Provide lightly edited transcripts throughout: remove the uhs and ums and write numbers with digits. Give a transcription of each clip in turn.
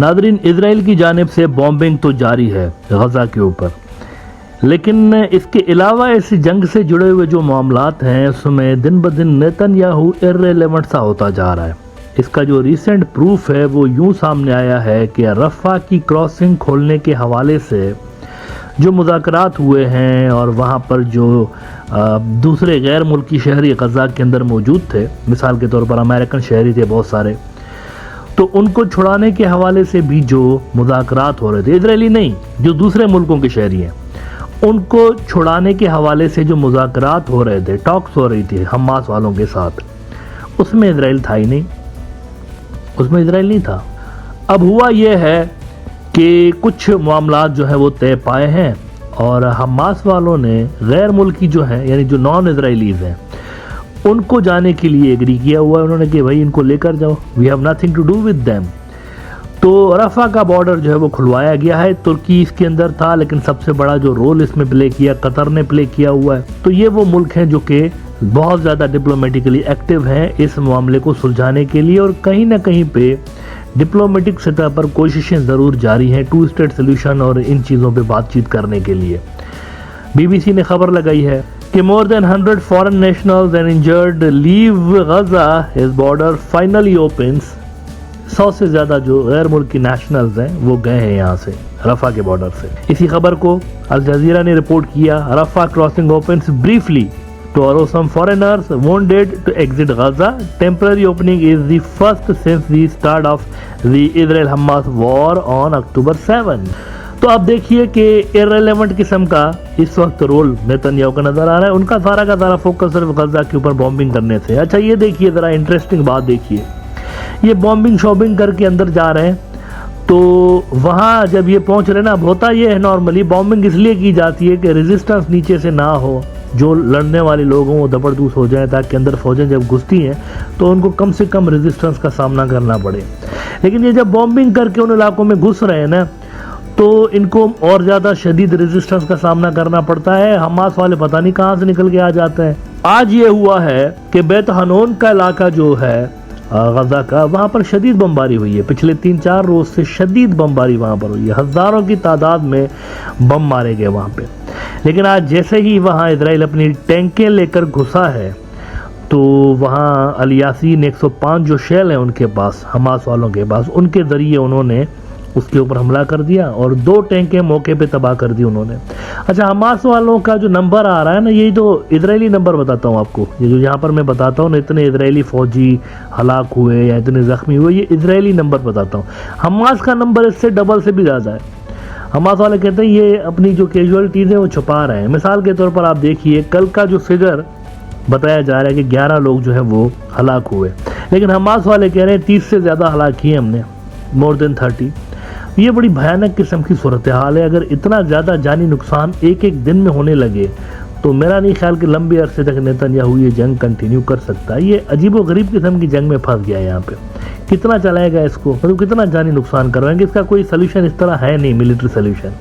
Nadreen, Israel की जानिब से बॉम्बिंग तो जारी है गजा के ऊपर, लेकिन इसके अलावा ऐसी जंग से जुड़े हुए जो मामलात हैं उसमें दिन ब दिन नेतन्याहू इर्रेलेवेंट सा होता जा रहा है। इसका जो रिसेंट प्रूफ है वो यूं सामने आया है कि रफ़ा की क्रॉसिंग खोलने के हवाले से जो मुज़ाकरात हुए हैं और वहाँ पर जो दूसरे गैर मुल्की शहरी गजा के अंदर मौजूद थे, मिसाल के तौर पर अमेरिकन शहरी थे बहुत सारे, तो उनको छुड़ाने के हवाले से भी जो मुज़ाकरात हो रहे थे, इजरायली नहीं जो दूसरे मुल्कों के शहरी हैं, उनको छुड़ाने के हवाले से जो मुज़ाकरात हो रहे थे, टॉक्स हो रही थी हमास वालों के साथ, उसमें इजराइल था ही नहीं, उसमें इजराइल नहीं था। अब हुआ यह है कि कुछ मामलात जो है वो तय पाए हैं और हमास वालों ने गैर मुल्की जो हैं यानी जो नॉन इजराइलीज़ हैं उनको जाने के लिए एग्री किया हुआ है उन्होंने कि भाई इनको लेकर जाओ, we have nothing to do with them. तो रफ़ा का बॉर्डर जो है वो खुलवाया गया है, तुर्की इसके अंदर था, लेकिन सबसे बड़ा जो रोल इसमें प्ले किया कतर ने प्ले किया हुआ है। तो ये वो मुल्क हैं जो कि बहुत ज़्यादा डिप्लोमेटिकली एक्टिव हैं इस मामले को सुलझाने के लिए, और कहीं ना कहीं पे डिप्लोमेटिक सतह पर कोशिशें ज़रूर जारी हैं टू स्टेट सोल्यूशन और इन चीज़ों पे बातचीत करने के लिए। BBC ने खबर लगाई है कि more than 100 foreign nationals and injured leave Gaza his border finally opens। 100 से ज़्यादा जो गैर मुल्की नेशनल्स हैं वो गए हैं यहाँ से रफ़ा के बॉर्डर से। इसी खबर को अल जज़ीरा ने रिपोर्ट किया, Rafah crossing opens briefly to allow some foreigners wounded to exit Gaza. Temporary opening is the first since the start of the Israel-Hamas war on October 7। तो आप देखिए कि इर्रेलेवेंट किस्म का इस वक्त रोल नेतन्याहू का नज़र आ रहा है, उनका सारा का सारा फोकस सिर्फ गजा के ऊपर बॉम्बिंग करने से। अच्छा ये देखिए ज़रा इंटरेस्टिंग बात देखिए, ये बॉम्बिंग शॉबिंग करके अंदर जा रहे हैं, तो वहाँ जब ये पहुँच रहे ना, होता ये है नॉर्मली बॉम्बिंग इसलिए की जाती है कि रेजिस्टेंस नीचे से ना हो, जो लड़ने वाले लोग हों वो दबरदूस हो जाए, ताकि अंदर फौजें जब घुसती हैं तो उनको कम से कम रेजिस्टेंस का सामना करना पड़े। लेकिन ये जब बॉम्बिंग करके उन इलाकों में घुस रहे हैं ना, तो इनको और ज़्यादा शदीद रेजिस्टेंस का सामना करना पड़ता है। हमास वाले पता नहीं कहाँ से निकल के आ जाते हैं। आज ये हुआ है कि बैत हनून का इलाका जो है गजा का, वहाँ पर शदीद बमबारी हुई है, पिछले 3-4 रोज़ से शदीद बमबारी वहाँ पर हुई है, हज़ारों की तादाद में बम मारे गए वहाँ पे। लेकिन आज जैसे ही वहाँ इजराइल अपनी टैंकें लेकर घुसा है, तो वहाँ अल यासीन 105 जो शेल हैं उनके पास, हमास वालों के पास, उनके ज़रिए उन्होंने उसके ऊपर हमला कर दिया और 2 टैंकें मौके पे तबाह कर दी उन्होंने। अच्छा, हमास वालों का जो नंबर आ रहा है ना, यही तो इजरायली नंबर बताता हूँ आपको, ये जो यहाँ पर मैं बताता हूँ ना, इतने इजरायली फ़ौजी हलाक हुए या इतने ज़ख्मी हुए, ये इजरायली नंबर बताता हूँ। हमास का नंबर इससे डबल से भी ज़्यादा है। हमास वाले कहते हैं ये अपनी जो कैजुअलिटीज़ हैं वो छुपा रहे हैं। मिसाल के तौर पर आप देखिए, कल का जो फिगर बताया जा रहा है कि 11 लोग जो है वो हलाक हुए, लेकिन हमास वाले कह रहे हैं 30 से ज़्यादा हलाक किए हमने, मोर देन 30। ये बड़ी भयानक किस्म की सूरत हाल है। अगर इतना ज़्यादा जानी नुकसान एक एक दिन में होने लगे तो मेरा नहीं ख्याल कि लंबे अरसे तक नेतन्याहू ये जंग कंटिन्यू कर सकता है। ये अजीबो गरीब किस्म की जंग में फंस गया है यहाँ पे। कितना चलाएगा इसको, मतलब कितना जानी नुकसान करवाएंगे, इसका कोई सलूशन इस तरह है नहीं, मिलिट्री सलूशन।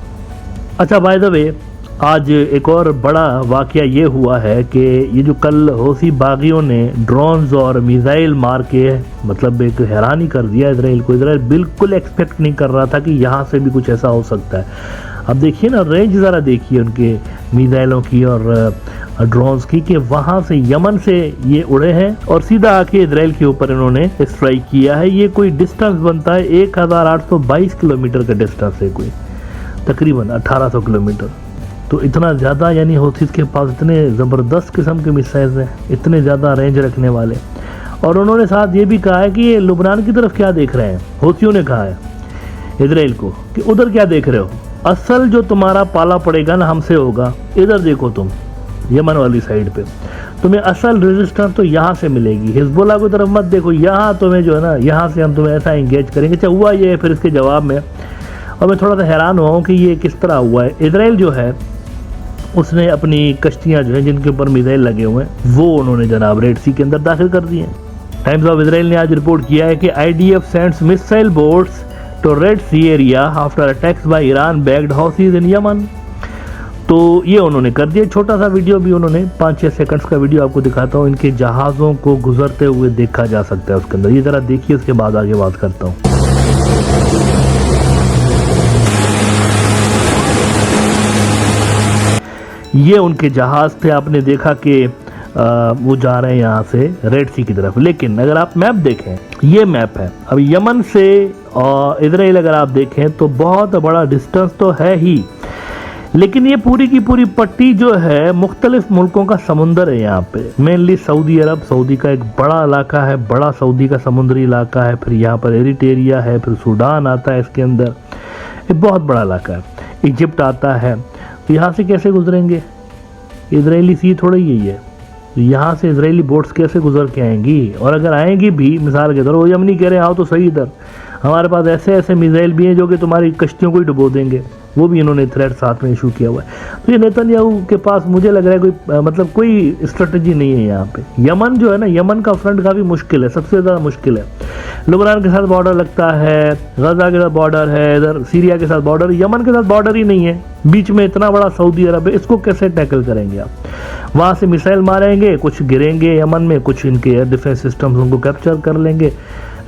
अच्छा, बाय द वे, आज एक और बड़ा वाकया ये हुआ है कि ये जो कल हौसी बागियों ने ड्रोन्स और मिसाइल मार के मतलब एक हैरानी कर दिया इजराइल को। इजराइल बिल्कुल एक्सपेक्ट नहीं कर रहा था कि यहाँ से भी कुछ ऐसा हो सकता है। अब देखिए ना, रेंज ज़रा देखिए उनके मिसाइलों की और ड्रोन्स की, कि वहाँ से यमन से ये उड़े हैं और सीधा आके इजराइल के ऊपर इन्होंने स्ट्राइक किया है। ये कोई डिस्टेंस बनता है 1822 किलोमीटर का डिस्टेंस है, कोई तकरीबन 1800 किलोमीटर। तो इतना ज़्यादा, यानी हौथीस के पास इतने ज़बरदस्त किस्म के मिसाइल्स हैं, इतने ज़्यादा रेंज रखने वाले। और उन्होंने साथ ये भी कहा है कि ये लुबनान की तरफ क्या देख रहे हैं, हौथियों ने कहा है इजराइल को कि उधर क्या देख रहे हो, असल जो तुम्हारा पाला पड़ेगा ना हमसे होगा, इधर देखो तुम यमन वाली साइड पे, तुम्हें असल रेजिस्टेंस तो यहाँ से मिलेगी, हिजबुल्लाह की तरफ मत देखो, यहाँ तुम्हें जो है ना, यहाँ से हम तुम्हें ऐसा इंगेज करेंगे। अच्छा, हुआ ये है फिर इसके जवाब में, और मैं थोड़ा सा हैरान हुआ हूँ कि ये किस तरह हुआ है। इजराइल जो है उसने अपनी कश्तियाँ जो हैं जिनके ऊपर मिसाइल लगे हुए हैं वो उन्होंने जनाब रेड सी के अंदर दाखिल कर दी हैं। टाइम्स ऑफ इजराइल ने आज रिपोर्ट किया है कि IDF sends missile boats to Red Sea area after attacks by Iran backed Houthis in Yemen. तो ये उन्होंने कर दिया। छोटा सा वीडियो भी उन्होंने 5-6 सेकंड्स का वीडियो आपको दिखाता हूँ, इनके जहाज़ों को गुजरते हुए देखा जा सकता है उसके अंदर। ये ज़रा देखिए, उसके बाद आगे बात करता हूँ। ये उनके जहाज़ थे, आपने देखा कि वो जा रहे हैं यहाँ से रेड सी की तरफ। लेकिन अगर आप मैप देखें, ये मैप है, अब यमन से इजराइल अगर आप देखें तो बहुत बड़ा डिस्टेंस तो है ही, लेकिन ये पूरी की पूरी पट्टी जो है मुख्तलिफ मुल्कों का समुंदर है यहाँ पे। मेनली सऊदी अरब, सऊदी का एक बड़ा इलाका है, बड़ा सऊदी का समुद्री इलाका है, फिर यहाँ पर एरिटेरिया है, फिर सूडान आता है इसके अंदर, एक बहुत बड़ा इलाका है, इजिप्ट आता है। तो यहाँ से कैसे गुजरेंगे? इजरायली सी थोड़ा ही है, तो यहाँ से इजरायली बोट्स कैसे गुजर के आएंगी? और अगर आएंगी भी, मिसाल के तौर वो यमनी कह रहे हैं आओ तो सही इधर, हमारे पास ऐसे ऐसे मिसाइल भी हैं जो कि तुम्हारी कश्तियों को ही डुबो देंगे, वो भी इन्होंने थ्रेट साथ में इशू किया हुआ है। तो ये नेतन्याहू के पास मुझे लग रहा है कोई कोई स्ट्रेटजी नहीं है यहाँ पे। यमन जो है ना, यमन का फ्रंट काफ़ी मुश्किल है, सबसे ज़्यादा मुश्किल है। लुबनान के साथ बॉर्डर लगता है, गजा के साथ बॉर्डर है, इधर सीरिया के साथ बॉर्डर, यमन के साथ बॉर्डर ही नहीं है, बीच में इतना बड़ा सऊदी अरब है, इसको कैसे टैकल करेंगे आप? वहाँ से मिसाइल मारेंगे, कुछ गिरेंगे यमन में, कुछ इनके एयर डिफेंस सिस्टम्स उनको कैप्चर कर लेंगे,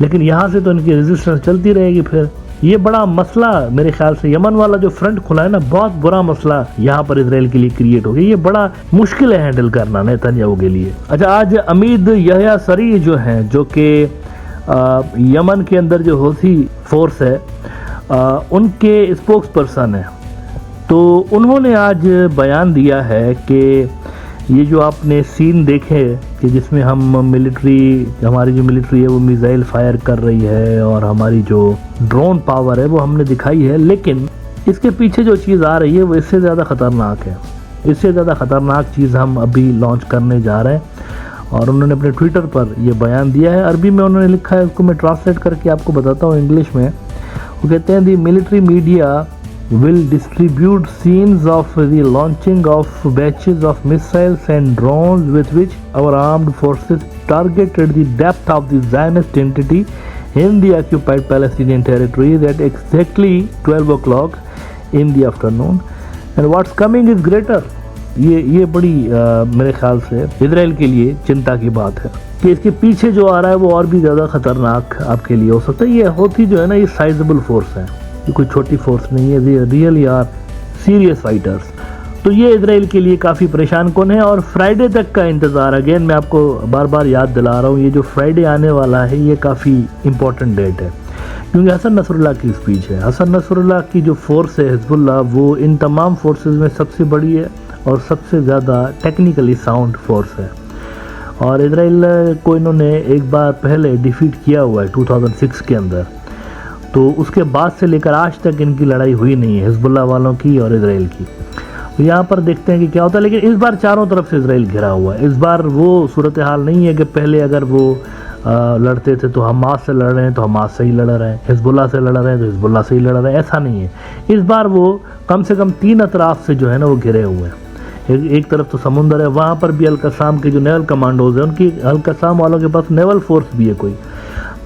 लेकिन यहाँ से तो इनकी रेजिस्टेंस चलती रहेगी। फिर ये बड़ा मसला मेरे ख्याल से यमन वाला जो फ्रंट खुला है ना, बहुत बुरा मसला यहाँ पर इजराइल के लिए क्रिएट हो गया। ये बड़ा मुश्किल है हैंडल करना नेतन्याहू के लिए। अच्छा, आज अमीद यहया सरी जो हैं, जो कि यमन के अंदर जो हौथी फोर्स है उनके स्पोक्स पर्सन है, तो उन्होंने आज बयान दिया है कि ये जो आपने सीन देखे कि जिसमें हमारी जो मिलिट्री है वो मिसाइल फायर कर रही है और हमारी जो ड्रोन पावर है वो हमने दिखाई है, लेकिन इसके पीछे जो चीज़ आ रही है वो इससे ज़्यादा ख़तरनाक है। इससे ज़्यादा ख़तरनाक चीज़ हम अभी लॉन्च करने जा रहे हैं, और उन्होंने अपने ट्विटर पर ये बयान दिया है। अरबी में उन्होंने लिखा है, उसको मैं ट्रांसलेट करके आपको बताता हूँ इंग्लिश में। वो कहते हैं, the military media will distribute scenes of the launching of batches of missiles and drones with which our armed forces targeted the depth of the Zionist entity in the occupied Palestinian territories at exactly 12 o'clock in the afternoon, and what's coming is greater। ये बड़ी मेरे ख्याल से Israel के लिए चिंता की बात है कि इसके पीछे जो आ रहा है वो और भी ज़्यादा ख़तरनाक आपके लिए हो सकता है। ये हौथी जो है ना, ये साइजेबल फोर्स है, ये कोई छोटी फोर्स नहीं है, ये रियली आर सीरियस फाइटर्स। तो ये इजराइल के लिए काफ़ी परेशान कौन है। और फ्राइडे तक का इंतज़ार, अगेन मैं आपको बार बार याद दिला रहा हूँ, ये जो फ्राइडे आने वाला है ये काफ़ी इंपॉर्टेंट डेट है, क्योंकि हसन नसरुल्लाह की स्पीच है। हसन नसरुल्लाह की जो फोर्स है हिजबुल्लाह, वो इन तमाम फोर्सेस में सबसे बड़ी है और सबसे ज़्यादा टेक्निकली साउंड फोर्स है। और इजराइल को इन्होंने एक बार पहले डिफीट किया हुआ है 2006 के अंदर, तो उसके बाद से लेकर आज तक इनकी लड़ाई हुई नहीं है हिजबुल्लाह वालों की और इजराइल की। तो यहाँ पर देखते हैं कि क्या होता है, लेकिन इस बार चारों तरफ से इजराइल घिरा हुआ है। इस बार वो सूरत हाल नहीं है कि पहले अगर वो लड़ते थे तो हमास से लड़ रहे हैं तो हमास से ही लड़ रहे हैं, हिजबुल्लाह से लड़ रहे हैं तो हिजबुल्लाह से ही लड़ रहे हैं, ऐसा नहीं है। इस बार वो कम से कम 3 अतराफ से जो है ना वो घिरे हुए हैं। एक तरफ तो समुंदर है, वहाँ पर भी अल-कसाम के जो नेवल कमांडोज हैं, उनकी अल-कसाम वालों के पास नेवल फोर्स भी है कोई,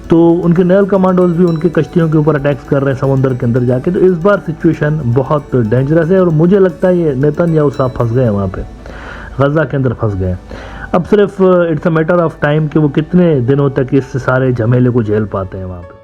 तो उनके नेवल कमांडोज भी उनके कश्तियों के ऊपर अटैक्स कर रहे हैं समुंदर के अंदर जाके। तो इस बार सिचुएशन बहुत डेंजरस है और मुझे लगता है ये नेतन्याहू साहब फंस गए वहाँ पे, गजा के अंदर फंस गए। अब सिर्फ it's a matter of time कि वो कितने दिनों तक इस सारे झमेले को झेल पाते हैं वहाँ पे।